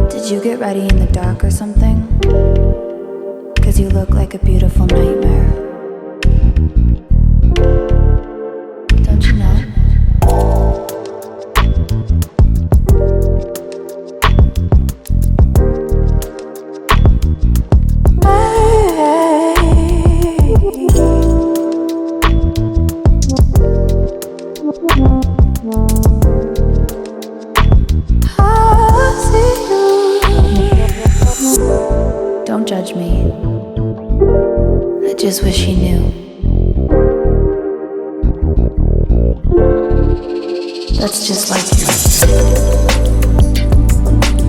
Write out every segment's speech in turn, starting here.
Did you get ready in the dark or something? 'Cause you look like a beautiful nightmare. Don't you know? Don't judge me. I just wish he knew. That's just like you.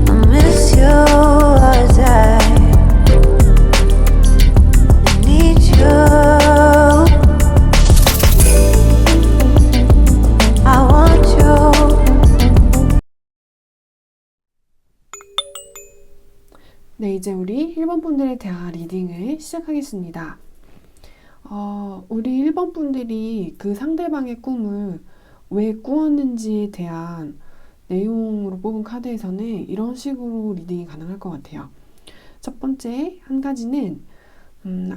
I miss you all day. I need you. I want you. 네, 이제 우리 1번 분들에 대한 리딩을 시작하겠습니다. 우리 1번 분들이 그 상대방의 꿈을 왜 꾸었는지에 대한 내용으로 뽑은 카드에서는 이런 식으로 리딩이 가능할 것 같아요. 첫 번째 한 가지는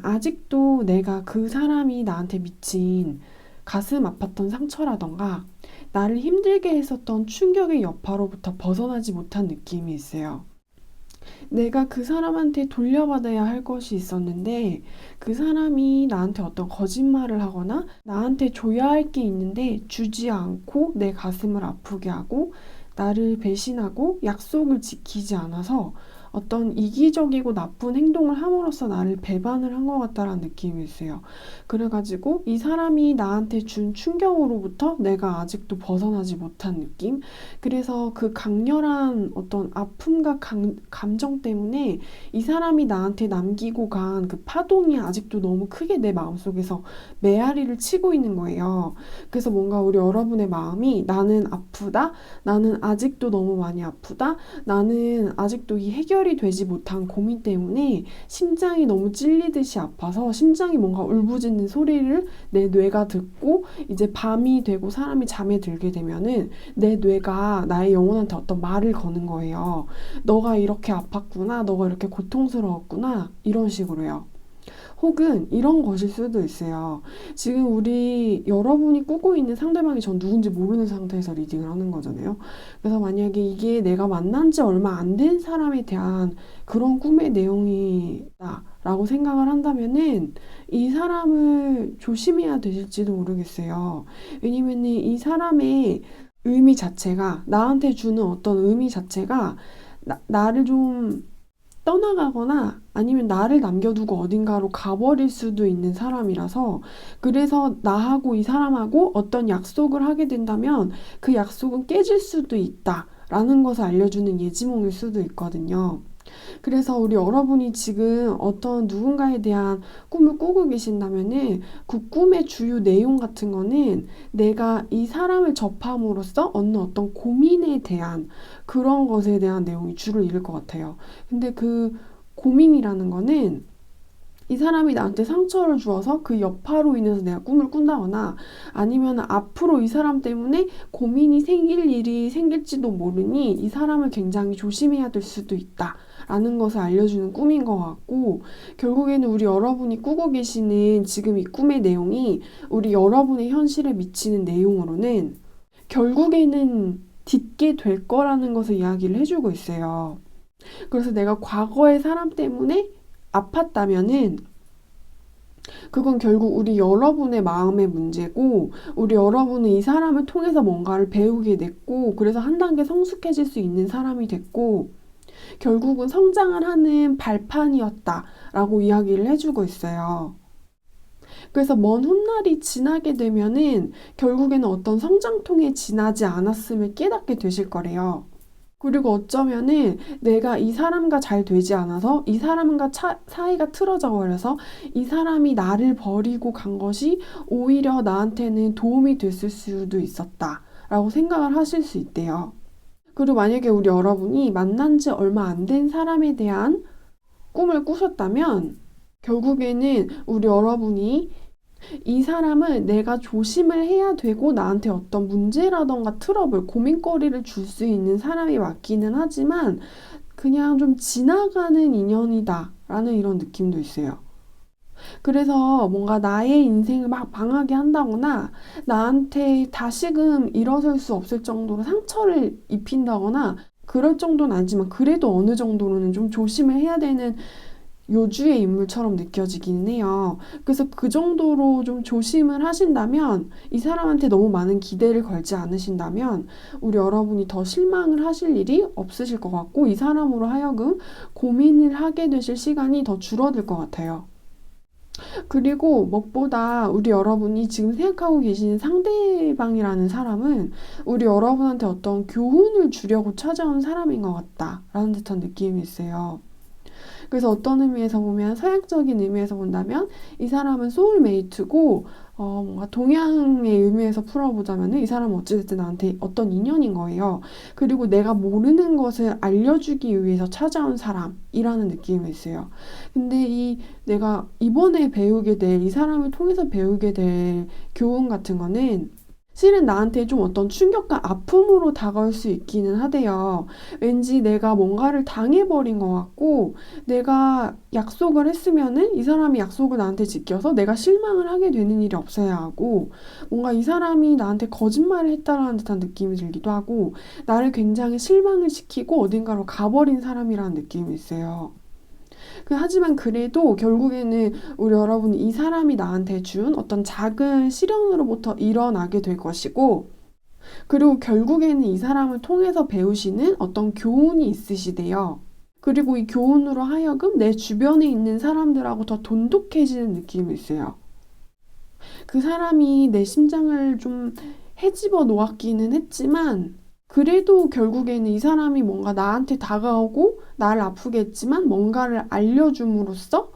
아직도 내가 그 사람이 나한테 미친 가슴 아팠던 상처라던가 나를 힘들게 했었던 충격의 여파로부터 벗어나지 못한 느낌이 있어요. 내가 그 사람한테 돌려받아야 할 것이 있었는데 그 사람이 나한테 어떤 거짓말을 하거나 나한테 줘야 할 게 있는데 주지 않고 내 가슴을 아프게 하고 나를 배신하고 약속을 지키지 않아서 어떤 이기적이고 나쁜 행동을 함으로써 나를 배반을 한 것 같다라는 느낌이 있어요. 그래가지고 이 사람이 나한테 준 충격으로부터 내가 아직도 벗어나지 못한 느낌? 그래서 그 강렬한 어떤 아픔과 감정 때문에 이 사람이 나한테 남기고 간 그 파동이 아직도 너무 크게 내 마음속에서 메아리를 치고 있는 거예요. 그래서 뭔가 우리 여러분의 마음이 나는 아프다, 나는 아직도 너무 많이 아프다, 나는 아직도 이 해결이 되지 못한 고민 때문에 심장이 너무 찔리듯이 아파서 심장이 뭔가 울부짖는 소리를 내 뇌가 듣고 이제 밤이 되고 사람이 잠에 들게 되면은 내 뇌가 나의 영혼한테 어떤 말을 거는 거예요. 너가 이렇게 아팠구나, 너가 이렇게 고통스러웠구나, 이런 식으로요. 혹은 이런 것일 수도 있어요. 지금 우리 여러분이 꾸고 있는 상대방이 전 누군지 모르는 상태에서 리딩을 하는 거잖아요. 그래서 만약에 이게 내가 만난 지 얼마 안 된 사람에 대한 그런 꿈의 내용이다 라고 생각을 한다면은 이 사람을 조심해야 되실지도 모르겠어요. 왜냐면은 이 사람의 의미 자체가 나한테 주는 어떤 의미 자체가 나를 좀 떠나가거나 아니면 나를 남겨두고 어딘가로 가버릴 수도 있는 사람이라서 그래서 나하고 이 사람하고 어떤 약속을 하게 된다면 그 약속은 깨질 수도 있다라는 것을 알려주는 예지몽일 수도 있거든요. 그래서 우리 여러분이 지금 어떤 누군가에 대한 꿈을 꾸고 계신다면은 그 꿈의 주요 내용 같은 거는 내가 이 사람을 접함으로써 얻는 어떤 고민에 대한 그런 것에 대한 내용이 주를 이룰 것 같아요. 근데 그 고민이라는 거는 이 사람이 나한테 상처를 주어서 그 여파로 인해서 내가 꿈을 꾼다거나 아니면 앞으로 이 사람 때문에 고민이 생길 일이 생길지도 모르니 이 사람을 굉장히 조심해야 될 수도 있다. 라는 것을 알려주는 꿈인 것 같고 결국에는 우리 여러분이 꾸고 계시는 지금 이 꿈의 내용이 우리 여러분의 현실에 미치는 내용으로는 결국에는 딛게 될 거라는 것을 이야기를 해주고 있어요. 그래서 내가 과거의 사람 때문에 아팠다면은 그건 결국 우리 여러분의 마음의 문제고 우리 여러분은 이 사람을 통해서 뭔가를 배우게 됐고 그래서 한 단계 성숙해질 수 있는 사람이 됐고 결국은 성장을 하는 발판이었다라고 이야기를 해주고 있어요. 그래서 먼 훗날이 지나게 되면은 결국에는 어떤 성장통에 지나지 않았음을 깨닫게 되실 거래요. 그리고 어쩌면은 내가 이 사람과 잘 되지 않아서 이 사람과 사이가 틀어져 버려서 이 사람이 나를 버리고 간 것이 오히려 나한테는 도움이 됐을 수도 있었다라고 생각을 하실 수 있대요. 그리고 만약에 우리 여러분이 만난 지 얼마 안 된 사람에 대한 꿈을 꾸셨다면 결국에는 우리 여러분이 이 사람은 내가 조심을 해야 되고 나한테 어떤 문제라던가 트러블, 고민거리를 줄 수 있는 사람이 맞기는 하지만 그냥 좀 지나가는 인연이다 라는 이런 느낌도 있어요. 그래서 뭔가 나의 인생을 막 방하게 한다거나 나한테 다시금 일어설 수 없을 정도로 상처를 입힌다거나 그럴 정도는 아니지만 그래도 어느 정도로는 좀 조심을 해야 되는 요주의 인물처럼 느껴지기는 해요. 그래서 그 정도로 좀 조심을 하신다면 이 사람한테 너무 많은 기대를 걸지 않으신다면 우리 여러분이 더 실망을 하실 일이 없으실 것 같고 이 사람으로 하여금 고민을 하게 되실 시간이 더 줄어들 것 같아요. 그리고 무엇보다 우리 여러분이 지금 생각하고 계시는 상대방이라는 사람은 우리 여러분한테 어떤 교훈을 주려고 찾아온 사람인 것 같다라는 듯한 느낌이 있어요. 그래서 어떤 의미에서 보면 서양적인 의미에서 본다면 이 사람은 소울메이트고 뭔가 동양의 의미에서 풀어보자면 이 사람은 어찌됐든 나한테 어떤 인연인 거예요. 그리고 내가 모르는 것을 알려주기 위해서 찾아온 사람이라는 느낌이 있어요. 근데 내가 이번에 배우게 될, 이 사람을 통해서 배우게 될 교훈 같은 거는 실은 나한테 좀 어떤 충격과 아픔으로 다가올 수 있기는 하대요. 왠지 내가 뭔가를 당해버린 것 같고, 내가 약속을 했으면은 이 사람이 약속을 나한테 지켜서 내가 실망을 하게 되는 일이 없어야 하고, 뭔가 이 사람이 나한테 거짓말을 했다라는 듯한 느낌이 들기도 하고, 나를 굉장히 실망을 시키고 어딘가로 가버린 사람이라는 느낌이 있어요. 하지만 그래도 결국에는 우리 여러분이 이 사람이 나한테 준 어떤 작은 시련으로부터 일어나게 될 것이고, 그리고 결국에는 이 사람을 통해서 배우시는 어떤 교훈이 있으시대요. 그리고 이 교훈으로 하여금 내 주변에 있는 사람들하고 더 돈독해지는 느낌이 있어요. 그 사람이 내 심장을 좀 헤집어 놓았기는 했지만, 그래도 결국에는 이 사람이 뭔가 나한테 다가오고 나를 아프게 했지만 뭔가를 알려줌으로써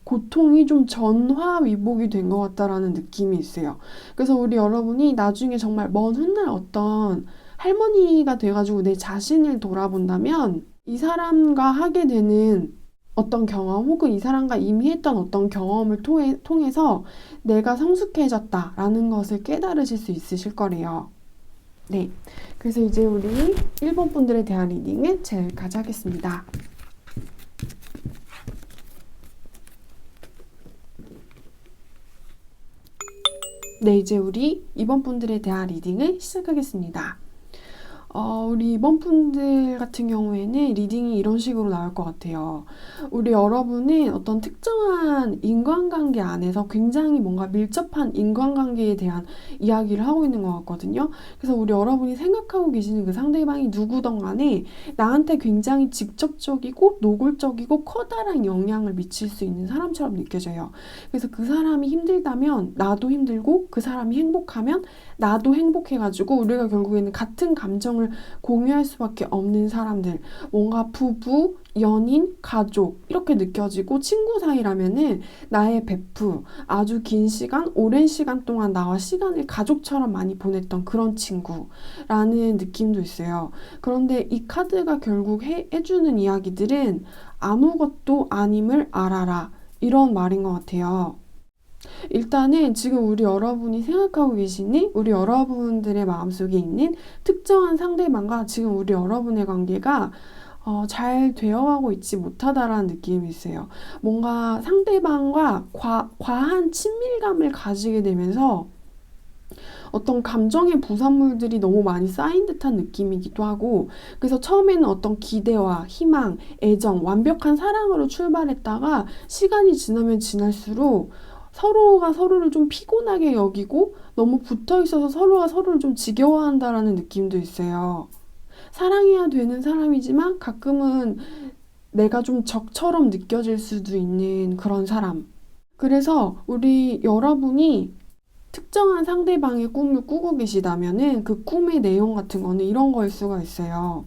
고통이 좀 전화위복이 된 것 같다라는 느낌이 있어요. 그래서 우리 여러분이 나중에 정말 먼 훗날 어떤 할머니가 돼가지고 내 자신을 돌아본다면 이 사람과 하게 되는 어떤 경험 혹은 이 사람과 이미 했던 어떤 경험을 통해서 내가 성숙해졌다라는 것을 깨달으실 수 있으실 거래요. 네, 그래서 이제 우리 1번 분들에 대한 리딩을 지금까지 하겠습니다. 네, 이제 우리 2번 분들에 대한 리딩을 시작하겠습니다. 우리 2번 분들 같은 경우에는 리딩이 이런 식으로 나올 것 같아요. 우리 여러분은 어떤 특정한 인간관계 안에서 굉장히 뭔가 밀접한 인간관계에 대한 이야기를 하고 있는 것 같거든요. 그래서 우리 여러분이 생각하고 계시는 그 상대방이 누구든 간에 나한테 굉장히 직접적이고 노골적이고 커다란 영향을 미칠 수 있는 사람처럼 느껴져요. 그래서 그 사람이 힘들다면 나도 힘들고 그 사람이 행복하면 나도 행복해가지고 우리가 결국에는 같은 감정을 공유할 수밖에 없는 사람들, 뭔가 부부, 연인, 가족 이렇게 느껴지고 친구 사이라면은 나의 베프, 아주 긴 시간, 오랜 시간 동안 나와 시간을 가족처럼 많이 보냈던 그런 친구라는 느낌도 있어요. 그런데 이 카드가 결국 해주는 이야기들은 아무것도 아님을 알아라 이런 말인 것 같아요. 일단은 지금 우리 여러분이 생각하고 계시니 우리 여러분들의 마음속에 있는 특정한 상대방과 지금 우리 여러분의 관계가 잘 되어가고 있지 못하다라는 느낌이 있어요. 뭔가 상대방과 과한 친밀감을 가지게 되면서 어떤 감정의 부산물들이 너무 많이 쌓인 듯한 느낌이기도 하고, 그래서 처음에는 어떤 기대와 희망, 애정, 완벽한 사랑으로 출발했다가 시간이 지나면 지날수록 서로가 서로를 좀 피곤하게 여기고 너무 붙어 있어서 서로가 서로를 좀 지겨워한다라는 느낌도 있어요. 사랑해야 되는 사람이지만 가끔은 내가 좀 적처럼 느껴질 수도 있는 그런 사람. 그래서 우리 여러분이 특정한 상대방의 꿈을 꾸고 계시다면은 그 꿈의 내용 같은 거는 이런 거일 수가 있어요.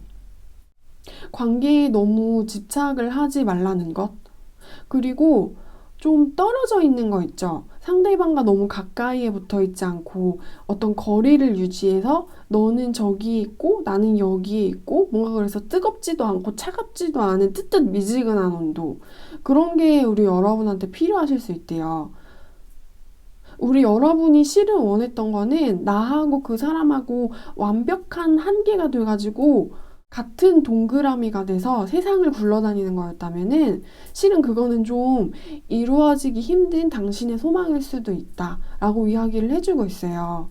관계에 너무 집착을 하지 말라는 것. 그리고 좀 떨어져 있는 거 있죠. 상대방과 너무 가까이에 붙어 있지 않고 어떤 거리를 유지해서 너는 저기 있고 나는 여기에 있고 뭔가 그래서 뜨겁지도 않고 차갑지도 않은 뜨뜻미지근한 온도. 그런 게 우리 여러분한테 필요하실 수 있대요. 우리 여러분이 실은 원했던 거는 나하고 그 사람하고 완벽한 한계가 돼가지고 같은 동그라미가 돼서 세상을 굴러다니는 거였다면은 실은 그거는 좀 이루어지기 힘든 당신의 소망일 수도 있다 라고 이야기를 해주고 있어요.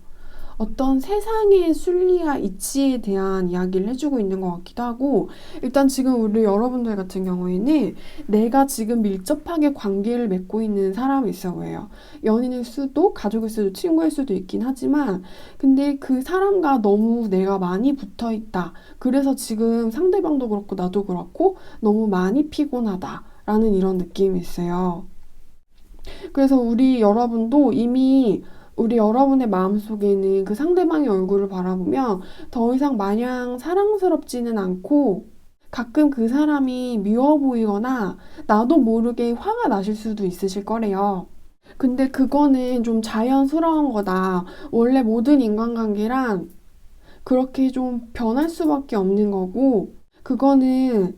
어떤 세상의 순리와 이치에 대한 이야기를 해주고 있는 것 같기도 하고, 일단 지금 우리 여러분들 같은 경우에는 내가 지금 밀접하게 관계를 맺고 있는 사람이 있어 보여요. 연인일 수도 가족일 수도 친구일 수도 있긴 하지만, 근데 그 사람과 너무 내가 많이 붙어 있다. 그래서 지금 상대방도 그렇고 나도 그렇고 너무 많이 피곤하다 라는 이런 느낌이 있어요. 그래서 우리 여러분도 이미 우리 여러분의 마음속에는 그 상대방의 얼굴을 바라보면 더 이상 마냥 사랑스럽지는 않고, 가끔 그 사람이 미워 보이거나 나도 모르게 화가 나실 수도 있으실 거래요. 근데 그거는 좀 자연스러운 거다. 원래 모든 인간관계란 그렇게 좀 변할 수밖에 없는 거고, 그거는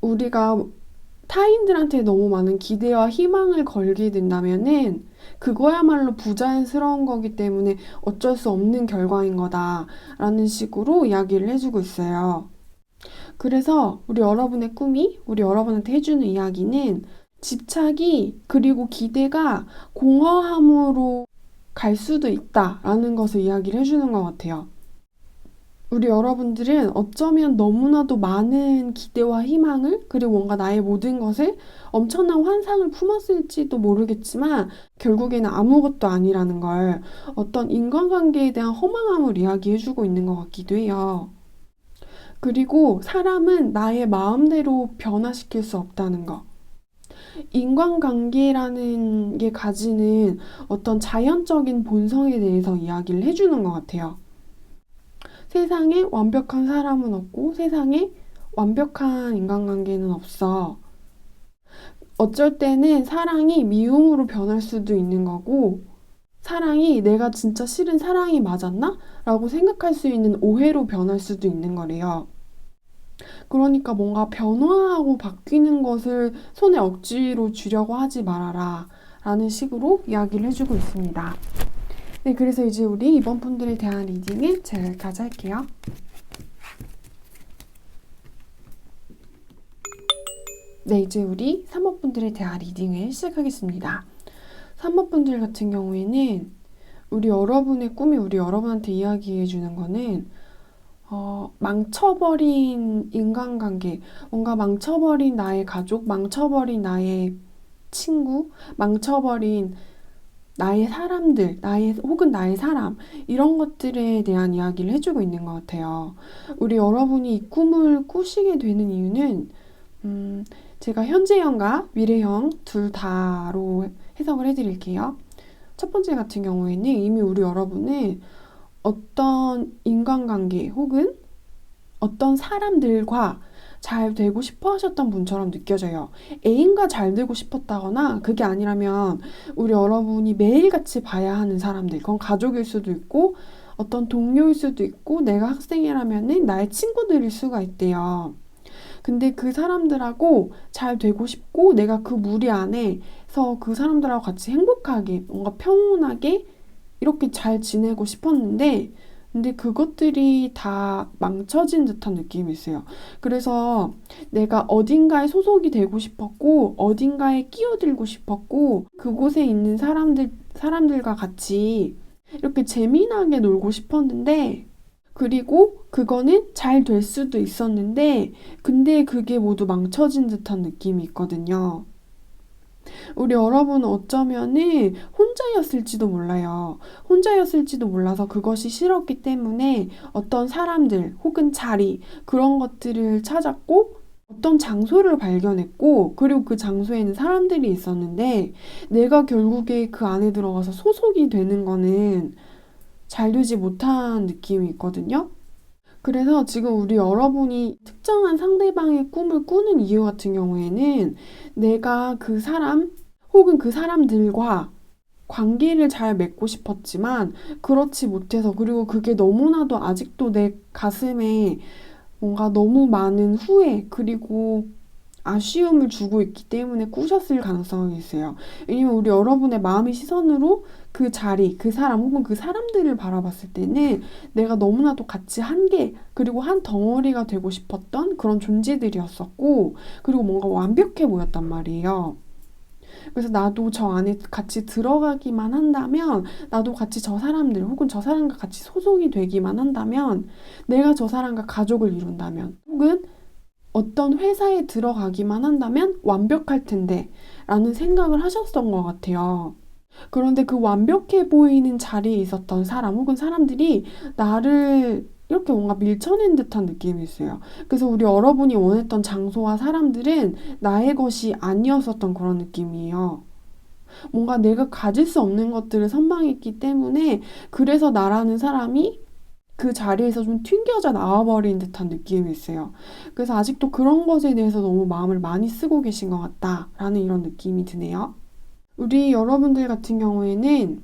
우리가 타인들한테 너무 많은 기대와 희망을 걸게 된다면은 그거야말로 부자연스러운 거기 때문에 어쩔 수 없는 결과인 거다라는 식으로 이야기를 해주고 있어요. 그래서 우리 여러분의 꿈이 우리 여러분한테 해주는 이야기는 집착이 그리고 기대가 공허함으로 갈 수도 있다라는 것을 이야기를 해주는 것 같아요. 우리 여러분들은 어쩌면 너무나도 많은 기대와 희망을, 그리고 뭔가 나의 모든 것을 엄청난 환상을 품었을지도 모르겠지만 결국에는 아무것도 아니라는 걸, 어떤 인간관계에 대한 허망함을 이야기해주고 있는 것 같기도 해요. 그리고 사람은 나의 마음대로 변화시킬 수 없다는 거. 인간관계라는 게 가지는 어떤 자연적인 본성에 대해서 이야기를 해주는 것 같아요. 세상에 완벽한 사람은 없고 세상에 완벽한 인간관계는 없어. 어쩔 때는 사랑이 미움으로 변할 수도 있는 거고, 사랑이 내가 진짜 싫은 사랑이 맞았나? 라고 생각할 수 있는 오해로 변할 수도 있는 거래요. 그러니까 뭔가 변화하고 바뀌는 것을 손에 억지로 쥐려고 하지 말아라 라는 식으로 이야기를 해주고 있습니다. 네, 그래서 이제 우리 이번 분들에 대한 리딩을 제가 여기까지 할게요. 네, 이제 우리 3번 분들에 대한 리딩을 시작하겠습니다. 3번 분들 같은 경우에는 우리 여러분의 꿈이 우리 여러분한테 이야기해 주는 거는 망쳐버린 인간관계, 뭔가 망쳐버린 나의 가족, 망쳐버린 나의 친구, 망쳐버린 나의 사람들, 혹은 나의 사람, 이런 것들에 대한 이야기를 해주고 있는 것 같아요. 우리 여러분이 이 꿈을 꾸시게 되는 이유는, 제가 현재형과 미래형 둘 다로 해석을 해드릴게요. 첫 번째 같은 경우에는 이미 우리 여러분은 어떤 인간관계 혹은 어떤 사람들과 잘 되고 싶어 하셨던 분처럼 느껴져요. 애인과 잘 되고 싶었다거나 그게 아니라면 우리 여러분이 매일같이 봐야 하는 사람들, 그건 가족일 수도 있고 어떤 동료일 수도 있고 내가 학생이라면은 나의 친구들일 수가 있대요. 근데 그 사람들하고 잘 되고 싶고 내가 그 무리 안에서 그 사람들하고 같이 행복하게 뭔가 평온하게 이렇게 잘 지내고 싶었는데, 근데 그것들이 다 망쳐진 듯한 느낌이 있어요. 그래서 내가 어딘가에 소속이 되고 싶었고 어딘가에 끼어들고 싶었고 그곳에 있는 사람들과 같이 이렇게 재미나게 놀고 싶었는데, 그리고 그거는 잘 될 수도 있었는데 근데 그게 모두 망쳐진 듯한 느낌이 있거든요. 우리 여러분은 어쩌면은 혼자였을지도 몰라요. 혼자였을지도 몰라서 그것이 싫었기 때문에 어떤 사람들 혹은 자리, 그런 것들을 찾았고 어떤 장소를 발견했고, 그리고 그 장소에는 사람들이 있었는데 내가 결국에 그 안에 들어가서 소속이 되는 거는 잘 되지 못한 느낌이 있거든요. 그래서 지금 우리 여러분이 특정한 상대방의 꿈을 꾸는 이유 같은 경우에는 내가 그 사람 혹은 그 사람들과 관계를 잘 맺고 싶었지만 그렇지 못해서, 그리고 그게 너무나도 아직도 내 가슴에 뭔가 너무 많은 후회, 그리고 아쉬움을 주고 있기 때문에 꾸셨을 가능성이 있어요. 왜냐면 우리 여러분의 마음의 시선으로 그 자리, 그 사람 혹은 그 사람들을 바라봤을 때는 내가 너무나도 같이 한 개, 그리고 한 덩어리가 되고 싶었던 그런 존재들이었었고, 그리고 뭔가 완벽해 보였단 말이에요. 그래서 나도 저 안에 같이 들어가기만 한다면, 나도 같이 저 사람들 혹은 저 사람과 같이 소속이 되기만 한다면, 내가 저 사람과 가족을 이룬다면, 혹은 어떤 회사에 들어가기만 한다면 완벽할 텐데 라는 생각을 하셨던 것 같아요. 그런데 그 완벽해 보이는 자리에 있었던 사람 혹은 사람들이 나를 이렇게 뭔가 밀쳐낸 듯한 느낌이 있어요. 그래서 우리 여러분이 원했던 장소와 사람들은 나의 것이 아니었었던 그런 느낌이에요. 뭔가 내가 가질 수 없는 것들을 선망했기 때문에 그래서 나라는 사람이 그 자리에서 좀 튕겨져 나와버린 듯한 느낌이 있어요. 그래서 아직도 그런 것에 대해서 너무 마음을 많이 쓰고 계신 것 같다라는 이런 느낌이 드네요. 우리 여러분들 같은 경우에는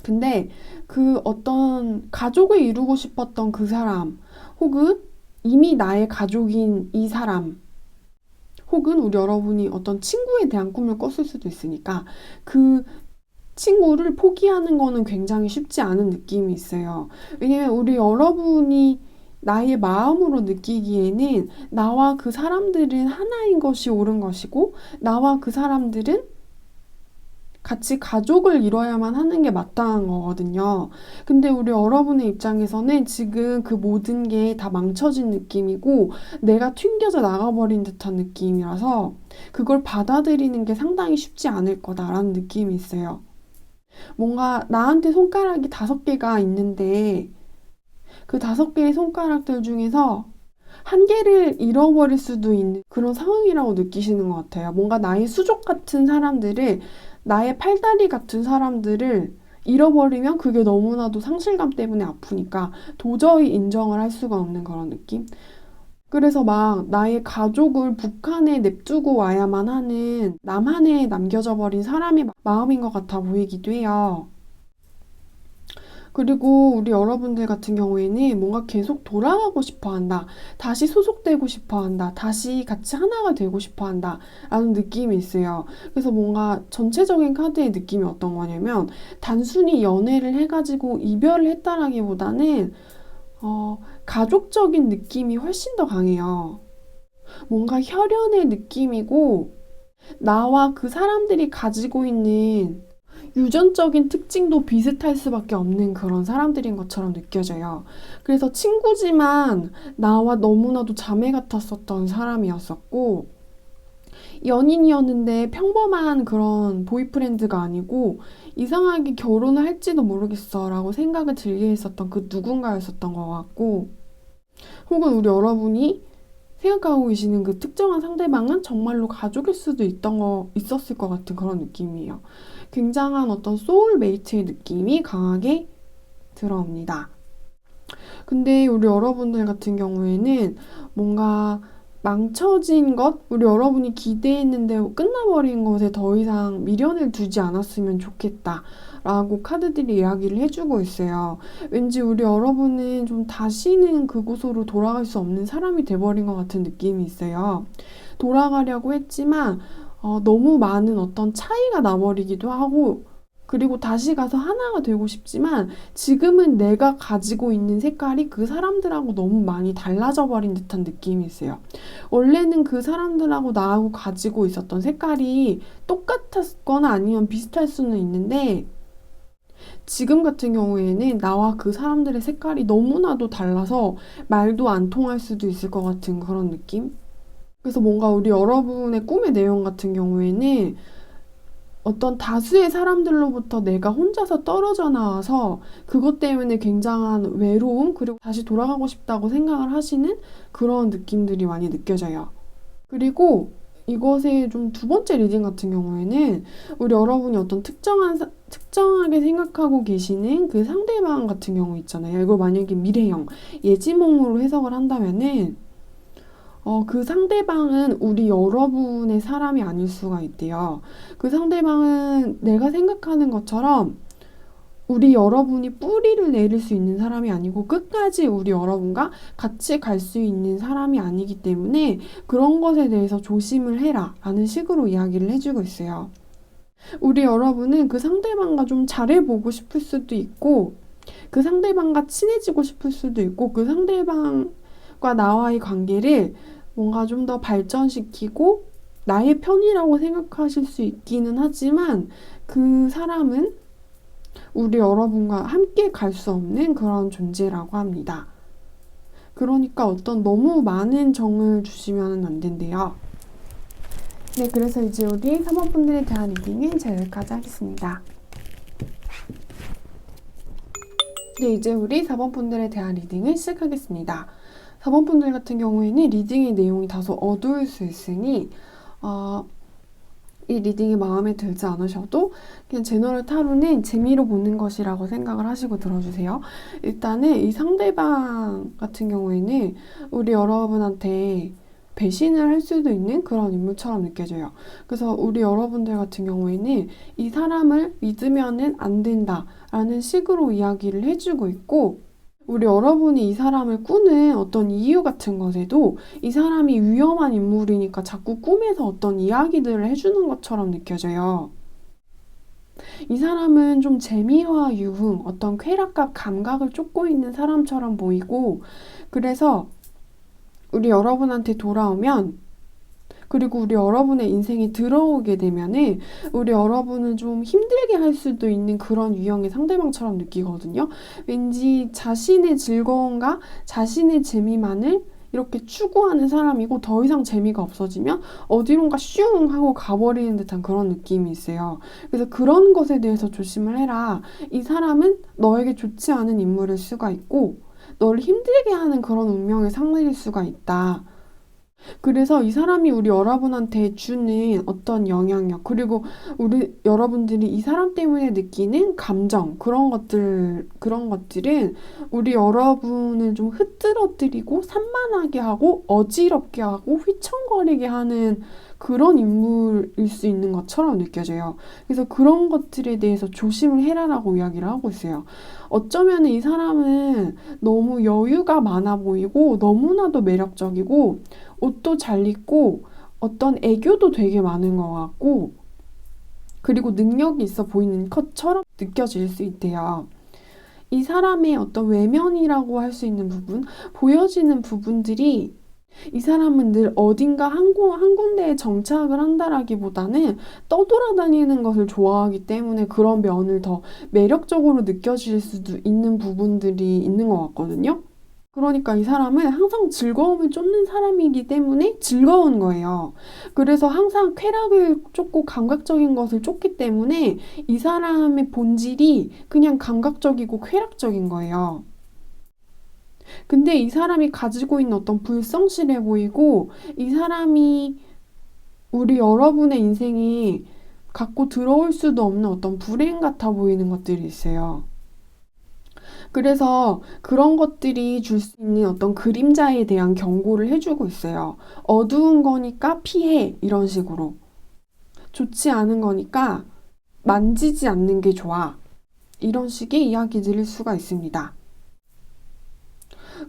근데 그 어떤 가족을 이루고 싶었던 그 사람 혹은 이미 나의 가족인 이 사람 혹은 우리 여러분이 어떤 친구에 대한 꿈을 꿨을 수도 있으니까 그 친구를 포기하는 거는 굉장히 쉽지 않은 느낌이 있어요. 왜냐면 우리 여러분이 나의 마음으로 느끼기에는 나와 그 사람들은 하나인 것이 옳은 것이고, 나와 그 사람들은 같이 가족을 이뤄야만 하는 게 마땅한 거거든요. 근데 우리 여러분의 입장에서는 지금 그 모든 게 다 망쳐진 느낌이고, 내가 튕겨져 나가버린 듯한 느낌이라서, 그걸 받아들이는 게 상당히 쉽지 않을 거다라는 느낌이 있어요. 뭔가 나한테 손가락이 5개가 있는데 그 5개의 손가락들 중에서 한 개를 잃어버릴 수도 있는 그런 상황이라고 느끼시는 것 같아요. 뭔가 나의 수족 같은 사람들을, 나의 팔다리 같은 사람들을 잃어버리면 그게 너무나도 상실감 때문에 아프니까 도저히 인정을 할 수가 없는 그런 느낌? 그래서 막 나의 가족을 북한에 냅두고 와야만 하는 남한에 남겨져 버린 사람의 마음인 것 같아 보이기도 해요. 그리고 우리 여러분들 같은 경우에는 뭔가 계속 돌아가고 싶어 한다. 다시 소속되고 싶어 한다. 다시 같이 하나가 되고 싶어 한다. 라는 느낌이 있어요. 그래서 뭔가 전체적인 카드의 느낌이 어떤 거냐면 단순히 연애를 해가지고 이별을 했다라기보다는 가족적인 느낌이 훨씬 더 강해요. 뭔가 혈연의 느낌이고 나와 그 사람들이 가지고 있는 유전적인 특징도 비슷할 수밖에 없는 그런 사람들인 것처럼 느껴져요. 그래서 친구지만 나와 너무나도 자매 같았었던 사람이었었고, 연인이었는데 평범한 그런 보이프렌드가 아니고 이상하게 결혼을 할지도 모르겠어 라고 생각을 들게 했었던 그 누군가였었던 것 같고, 혹은 우리 여러분이 생각하고 계시는 그 특정한 상대방은 정말로 가족일 수도 있었을 것 같은 그런 느낌이에요. 굉장한 어떤 소울메이트의 느낌이 강하게 들어옵니다. 근데 우리 여러분들 같은 경우에는 뭔가 망쳐진 것, 우리 여러분이 기대했는데 끝나버린 것에 더 이상 미련을 두지 않았으면 좋겠다. 라고 카드들이 이야기를 해주고 있어요. 왠지 우리 여러분은 좀 다시는 그곳으로 돌아갈 수 없는 사람이 돼버린 것 같은 느낌이 있어요. 돌아가려고 했지만 너무 많은 어떤 차이가 나버리기도 하고, 그리고 다시 가서 하나가 되고 싶지만 지금은 내가 가지고 있는 색깔이 그 사람들하고 너무 많이 달라져 버린 듯한 느낌이 있어요. 원래는 그 사람들하고 나하고 가지고 있었던 색깔이 똑같았거나 아니면 비슷할 수는 있는데 지금 같은 경우에는 나와 그 사람들의 색깔이 너무나도 달라서 말도 안 통할 수도 있을 것 같은 그런 느낌? 그래서 뭔가 우리 여러분의 꿈의 내용 같은 경우에는 어떤 다수의 사람들로부터 내가 혼자서 떨어져 나와서 그것 때문에 굉장한 외로움, 그리고 다시 돌아가고 싶다고 생각을 하시는 그런 느낌들이 많이 느껴져요. 그리고 이것의 좀 두 번째 리딩 같은 경우에는 우리 여러분이 어떤 특정하게 생각하고 계시는 그 상대방 같은 경우 있잖아요. 이걸 만약에 미래형, 예지몽으로 해석을 한다면은 그 상대방은 우리 여러분의 사람이 아닐 수가 있대요. 그 상대방은 내가 생각하는 것처럼 우리 여러분이 뿌리를 내릴 수 있는 사람이 아니고 끝까지 우리 여러분과 같이 갈 수 있는 사람이 아니기 때문에 그런 것에 대해서 조심을 해라 라는 식으로 이야기를 해주고 있어요. 우리 여러분은 그 상대방과 좀 잘해보고 싶을 수도 있고 그 상대방과 친해지고 싶을 수도 있고 그 상대방과 나와의 관계를 뭔가 좀 더 발전시키고 나의 편이라고 생각하실 수 있기는 하지만 그 사람은 우리 여러분과 함께 갈 수 없는 그런 존재라고 합니다. 그러니까 어떤 너무 많은 정을 주시면 안 된대요. 네, 그래서 이제 우리 3번 분들에 대한 리딩은 제가 여기까지 하겠습니다. 네, 이제 우리 4번 분들에 대한 리딩을 시작하겠습니다. 4번 분들 같은 경우에는 리딩의 내용이 다소 어두울 수 있으니 이 리딩이 마음에 들지 않으셔도 그냥 제너럴 타로는 재미로 보는 것이라고 생각을 하시고 들어주세요. 일단은 이 상대방 같은 경우에는 우리 여러분한테 배신을 할 수도 있는 그런 인물처럼 느껴져요. 그래서 우리 여러분들 같은 경우에는 이 사람을 믿으면은 안 된다라는 식으로 이야기를 해주고 있고 우리 여러분이 이 사람을 꾸는 어떤 이유 같은 것에도 이 사람이 위험한 인물이니까 자꾸 꿈에서 어떤 이야기들을 해주는 것처럼 느껴져요. 이 사람은 좀 재미와 유흥, 어떤 쾌락과 감각을 쫓고 있는 사람처럼 보이고 그래서 우리 여러분한테 돌아오면 그리고 우리 여러분의 인생에 들어오게 되면은 우리 여러분은 좀 힘들게 할 수도 있는 그런 유형의 상대방처럼 느끼거든요. 왠지 자신의 즐거움과 자신의 재미만을 이렇게 추구하는 사람이고 더 이상 재미가 없어지면 어디론가 슝 하고 가버리는 듯한 그런 느낌이 있어요. 그래서 그런 것에 대해서 조심을 해라. 이 사람은 너에게 좋지 않은 인물일 수가 있고 너를 힘들게 하는 그런 운명의 상대일 수가 있다. 그래서 이 사람이 우리 여러분한테 주는 어떤 영향력, 그리고 우리 여러분들이 이 사람 때문에 느끼는 감정, 그런 것들은 우리 여러분을 좀 흐트러뜨리고 산만하게 하고 어지럽게 하고 휘청거리게 하는 그런 인물일 수 있는 것처럼 느껴져요. 그래서 그런 것들에 대해서 조심을 해라라고 이야기를 하고 있어요. 어쩌면 이 사람은 너무 여유가 많아 보이고 너무나도 매력적이고 옷도 잘 입고 어떤 애교도 되게 많은 것 같고 그리고 능력이 있어 보이는 것처럼 느껴질 수 있대요. 이 사람의 어떤 외면이라고 할 수 있는 부분, 보여지는 부분들이 이 사람은 늘 어딘가 한 군데에 정착을 한다라기보다는 떠돌아다니는 것을 좋아하기 때문에 그런 면을 더 매력적으로 느껴질 수도 있는 부분들이 있는 것 같거든요. 그러니까 이 사람은 항상 즐거움을 쫓는 사람이기 때문에 즐거운 거예요. 그래서 항상 쾌락을 쫓고 감각적인 것을 쫓기 때문에 이 사람의 본질이 그냥 감각적이고 쾌락적인 거예요. 근데 이 사람이 가지고 있는 어떤 불성실해 보이고 이 사람이 우리 여러분의 인생에 갖고 들어올 수도 없는 어떤 불행 같아 보이는 것들이 있어요. 그래서 그런 것들이 줄 수 있는 어떤 그림자에 대한 경고를 해주고 있어요. 어두운 거니까 피해 이런 식으로. 좋지 않은 거니까 만지지 않는 게 좋아. 이런 식의 이야기 드릴 수가 있습니다.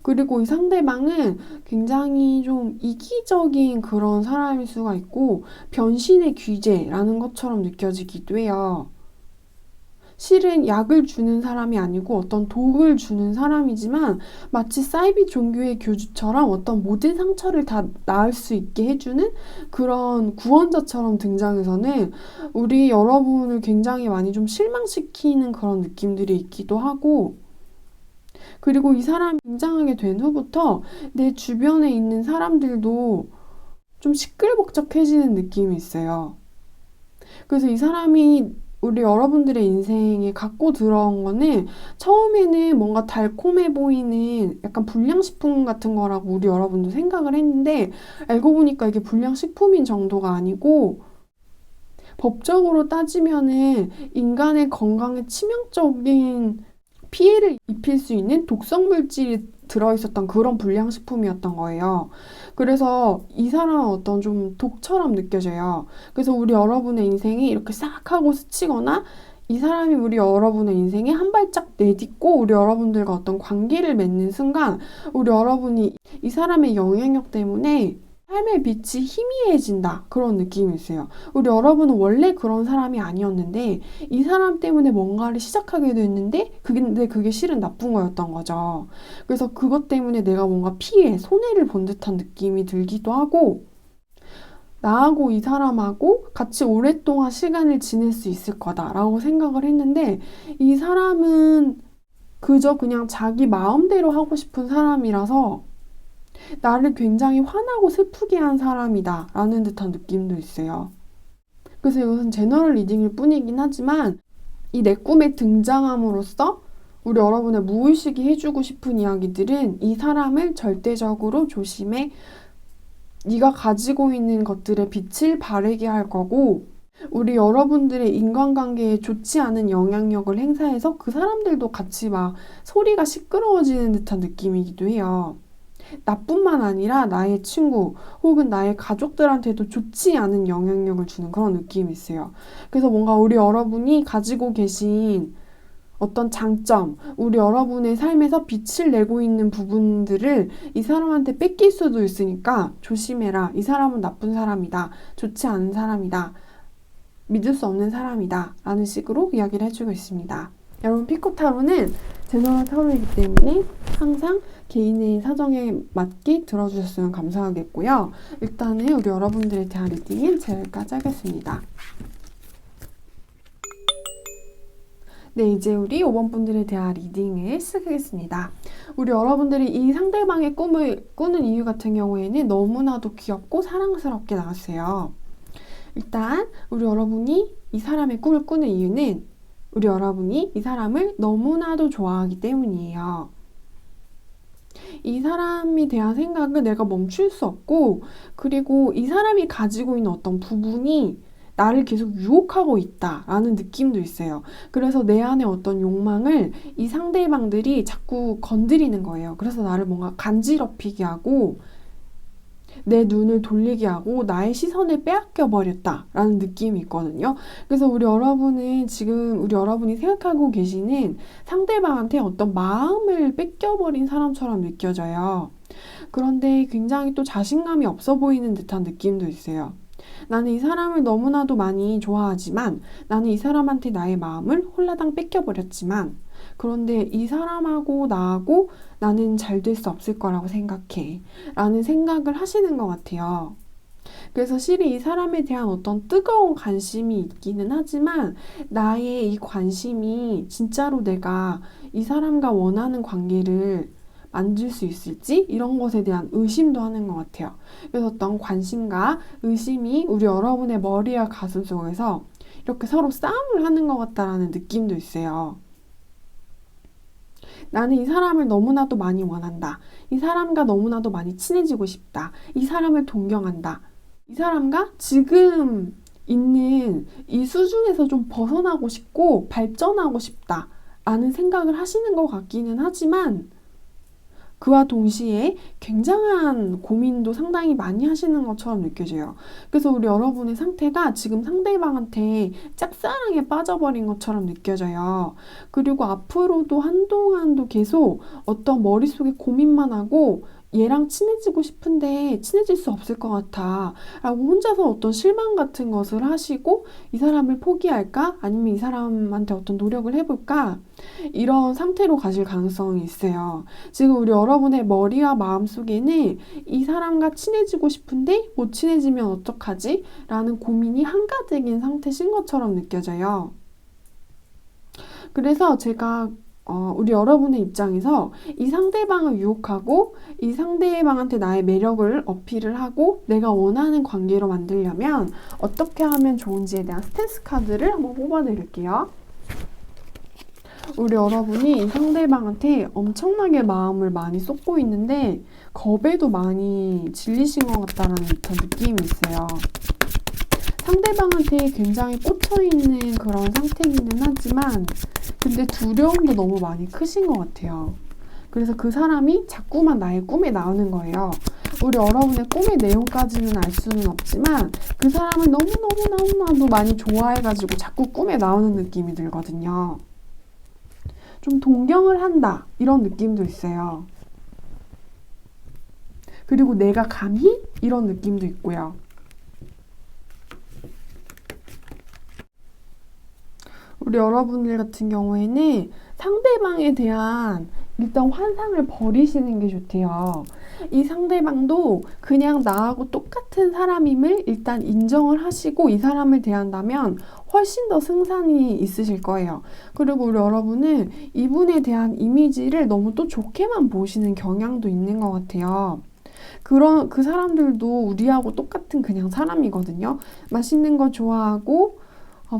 그리고 이 상대방은 굉장히 좀 이기적인 그런 사람일 수가 있고 변신의 귀재라는 것처럼 느껴지기도 해요. 실은 약을 주는 사람이 아니고 어떤 독을 주는 사람이지만 마치 사이비 종교의 교주처럼 어떤 모든 상처를 다 나을 수 있게 해주는 그런 구원자처럼 등장해서는 우리 여러분을 굉장히 많이 좀 실망시키는 그런 느낌들이 있기도 하고 그리고 이 사람이 등장하게 된 후부터 내 주변에 있는 사람들도 좀 시끌벅적해지는 느낌이 있어요. 그래서 이 사람이 우리 여러분들의 인생에 갖고 들어온 거는 처음에는 뭔가 달콤해 보이는 약간 불량식품 같은 거라고 우리 여러분도 생각을 했는데 알고 보니까 이게 불량식품인 정도가 아니고 법적으로 따지면은 인간의 건강에 치명적인 피해를 입힐 수 있는 독성 물질이 들어있었던 그런 불량식품이었던 거예요. 그래서 이 사람은 어떤 좀 독처럼 느껴져요. 그래서 우리 여러분의 인생이 이렇게 싹 하고 스치거나 이 사람이 우리 여러분의 인생에 한 발짝 내딛고 우리 여러분들과 어떤 관계를 맺는 순간 우리 여러분이 이 사람의 영향력 때문에 삶의 빛이 희미해진다. 그런 느낌이 있어요. 우리 여러분은 원래 그런 사람이 아니었는데 이 사람 때문에 뭔가를 시작하게 됐는데 근데 그게 실은 나쁜 거였던 거죠. 그래서 그것 때문에 내가 뭔가 피해, 손해를 본 듯한 느낌이 들기도 하고 나하고 이 사람하고 같이 오랫동안 시간을 지낼 수 있을 거다라고 생각을 했는데 이 사람은 그저 그냥 자기 마음대로 하고 싶은 사람이라서 나를 굉장히 화나고 슬프게 한 사람이다 라는 듯한 느낌도 있어요. 그래서 이것은 제너럴 리딩일 뿐이긴 하지만 이 내 꿈에 등장함으로써 우리 여러분의 무의식이 해주고 싶은 이야기들은 이 사람을 절대적으로 조심해. 네가 가지고 있는 것들의 빛을 바르게 할 거고 우리 여러분들의 인간관계에 좋지 않은 영향력을 행사해서 그 사람들도 같이 막 소리가 시끄러워지는 듯한 느낌이기도 해요. 나뿐만 아니라 나의 친구 혹은 나의 가족들한테도 좋지 않은 영향력을 주는 그런 느낌이 있어요. 그래서 뭔가 우리 여러분이 가지고 계신 어떤 장점, 우리 여러분의 삶에서 빛을 내고 있는 부분들을 이 사람한테 뺏길 수도 있으니까 조심해라. 이 사람은 나쁜 사람이다. 좋지 않은 사람이다. 믿을 수 없는 사람이다. 라는 식으로 이야기를 해주고 있습니다. 여러분 피코타로는 제너럴 타로이기 때문에 항상 개인의 사정에 맞게 들어주셨으면 감사하겠고요. 일단은 우리 여러분들에 대한 리딩은 여기까지 하겠습니다. 네, 이제 우리 5번 분들에 대한 리딩을 시작하겠습니다. 우리 여러분들이 이 상대방의 꿈을 꾸는 이유 같은 경우에는 너무나도 귀엽고 사랑스럽게 나왔어요. 일단 우리 여러분이 이 사람의 꿈을 꾸는 이유는 우리 여러분이 이 사람을 너무나도 좋아하기 때문이에요. 이 사람에 대한 생각을 내가 멈출 수 없고 그리고 이 사람이 가지고 있는 어떤 부분이 나를 계속 유혹하고 있다라는 느낌도 있어요. 그래서 내 안에 어떤 욕망을 이 상대방들이 자꾸 건드리는 거예요. 그래서 나를 뭔가 간지럽히게 하고 내 눈을 돌리게 하고 나의 시선을 빼앗겨 버렸다라는 느낌이 있거든요. 그래서 우리 여러분은 지금 우리 여러분이 생각하고 계시는 상대방한테 어떤 마음을 뺏겨버린 사람처럼 느껴져요. 그런데 굉장히 또 자신감이 없어 보이는 듯한 느낌도 있어요. 나는 이 사람을 너무나도 많이 좋아하지만 나는 이 사람한테 나의 마음을 홀라당 뺏겨버렸지만 그런데 이 사람하고 나하고 나는 잘 될 수 없을 거라고 생각해 라는 생각을 하시는 것 같아요. 그래서 실은 이 사람에 대한 어떤 뜨거운 관심이 있기는 하지만 나의 이 관심이 진짜로 내가 이 사람과 원하는 관계를 만들 수 있을지 이런 것에 대한 의심도 하는 것 같아요. 그래서 어떤 관심과 의심이 우리 여러분의 머리와 가슴 속에서 이렇게 서로 싸움을 하는 것 같다라는 느낌도 있어요. 나는 이 사람을 너무나도 많이 원한다. 이 사람과 너무나도 많이 친해지고 싶다. 이 사람을 동경한다. 이 사람과 지금 있는 이 수준에서 좀 벗어나고 싶고 발전하고 싶다. 라는 생각을 하시는 것 같기는 하지만 그와 동시에 굉장한 고민도 상당히 많이 하시는 것처럼 느껴져요. 그래서 우리 여러분의 상태가 지금 상대방한테 짝사랑에 빠져버린 것처럼 느껴져요. 그리고 앞으로도 한동안도 계속 어떤 머릿속에 고민만 하고 얘랑 친해지고 싶은데 친해질 수 없을 것 같아 라고 혼자서 어떤 실망 같은 것을 하시고 이 사람을 포기할까? 아니면 이 사람한테 어떤 노력을 해볼까? 이런 상태로 가실 가능성이 있어요. 지금 우리 여러분의 머리와 마음속에는 이 사람과 친해지고 싶은데 못 친해지면 어떡하지? 라는 고민이 한가득인 상태신 것처럼 느껴져요. 그래서 제가 우리 여러분의 입장에서 이 상대방을 유혹하고 이 상대방한테 나의 매력을 어필을 하고 내가 원하는 관계로 만들려면 어떻게 하면 좋은지에 대한 스탠스 카드를 한번 뽑아드릴게요. 우리 여러분이 이 상대방한테 엄청나게 마음을 많이 쏟고 있는데 겁에도 많이 질리신 것 같다는 듯한 느낌이 있어요. 상대방한테 굉장히 꽂혀있는 그런 상태이기는 하지만 근데 두려움도 너무 많이 크신 것 같아요. 그래서 그 사람이 자꾸만 나의 꿈에 나오는 거예요. 우리 여러분의 꿈의 내용까지는 알 수는 없지만 그 사람을 너무너무너무나도 많이 좋아해가지고 자꾸 꿈에 나오는 느낌이 들거든요. 좀 동경을 한다 이런 느낌도 있어요. 그리고 내가 감히 이런 느낌도 있고요. 우리 여러분들 같은 경우에는 상대방에 대한 일단 환상을 버리시는 게 좋대요. 이 상대방도 그냥 나하고 똑같은 사람임을 일단 인정을 하시고 이 사람을 대한다면 훨씬 더 승산이 있으실 거예요. 그리고 우리 여러분은 이분에 대한 이미지를 너무 또 좋게만 보시는 경향도 있는 것 같아요. 그 사람들도 우리하고 똑같은 그냥 사람이거든요. 맛있는 거 좋아하고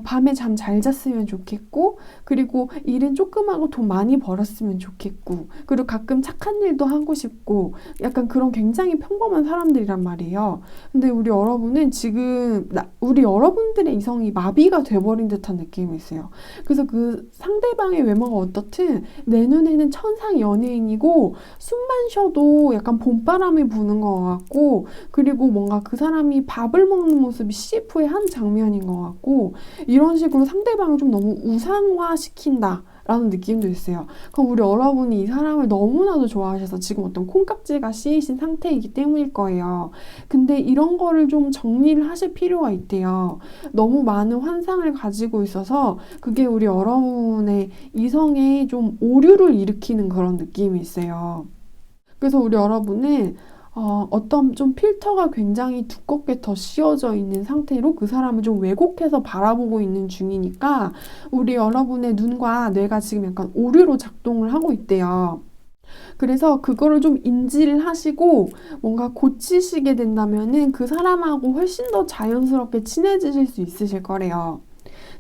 밤에 잠 잘 잤으면 좋겠고, 그리고 일은 조금 하고 돈 많이 벌었으면 좋겠고, 그리고 가끔 착한 일도 하고 싶고, 약간 그런 굉장히 평범한 사람들이란 말이에요. 근데 우리 여러분은 지금 우리 여러분들의 이성이 마비가 돼버린 듯한 느낌이 있어요. 그래서 그 상대방의 외모가 어떻든 내 눈에는 천상 연예인이고 숨만 쉬어도 약간 봄바람이 부는 것 같고, 그리고 뭔가 그 사람이 밥을 먹는 모습이 CF의 한 장면인 것 같고, 이런 식으로 상대방을 좀 너무 우상화시킨다 라는 느낌도 있어요. 그럼 우리 여러분이 이 사람을 너무나도 좋아하셔서 지금 어떤 콩깍지가 씌이신 상태이기 때문일 거예요. 근데 이런 거를 좀 정리를 하실 필요가 있대요. 너무 많은 환상을 가지고 있어서 그게 우리 여러분의 이성에 좀 오류를 일으키는 그런 느낌이 있어요. 그래서 우리 여러분은 어떤 좀 필터가 굉장히 두껍게 더 씌워져 있는 상태로 그 사람을 좀 왜곡해서 바라보고 있는 중이니까 우리 여러분의 눈과 뇌가 지금 약간 오류로 작동을 하고 있대요. 그래서 그거를 좀 인지를 하시고 뭔가 고치시게 된다면은 그 사람하고 훨씬 더 자연스럽게 친해지실 수 있으실 거래요.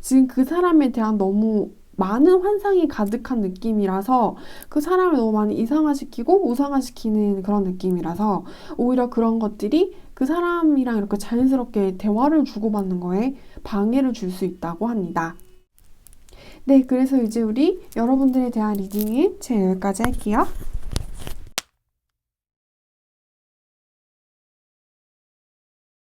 지금 그 사람에 대한 너무 많은 환상이 가득한 느낌이라서 그 사람을 너무 많이 이상화시키고 우상화시키는 그런 느낌이라서 오히려 그런 것들이 그 사람이랑 이렇게 자연스럽게 대화를 주고받는 거에 방해를 줄 수 있다고 합니다. 네, 그래서 이제 우리 여러분들에 대한 리딩은 제가 여기까지 할게요.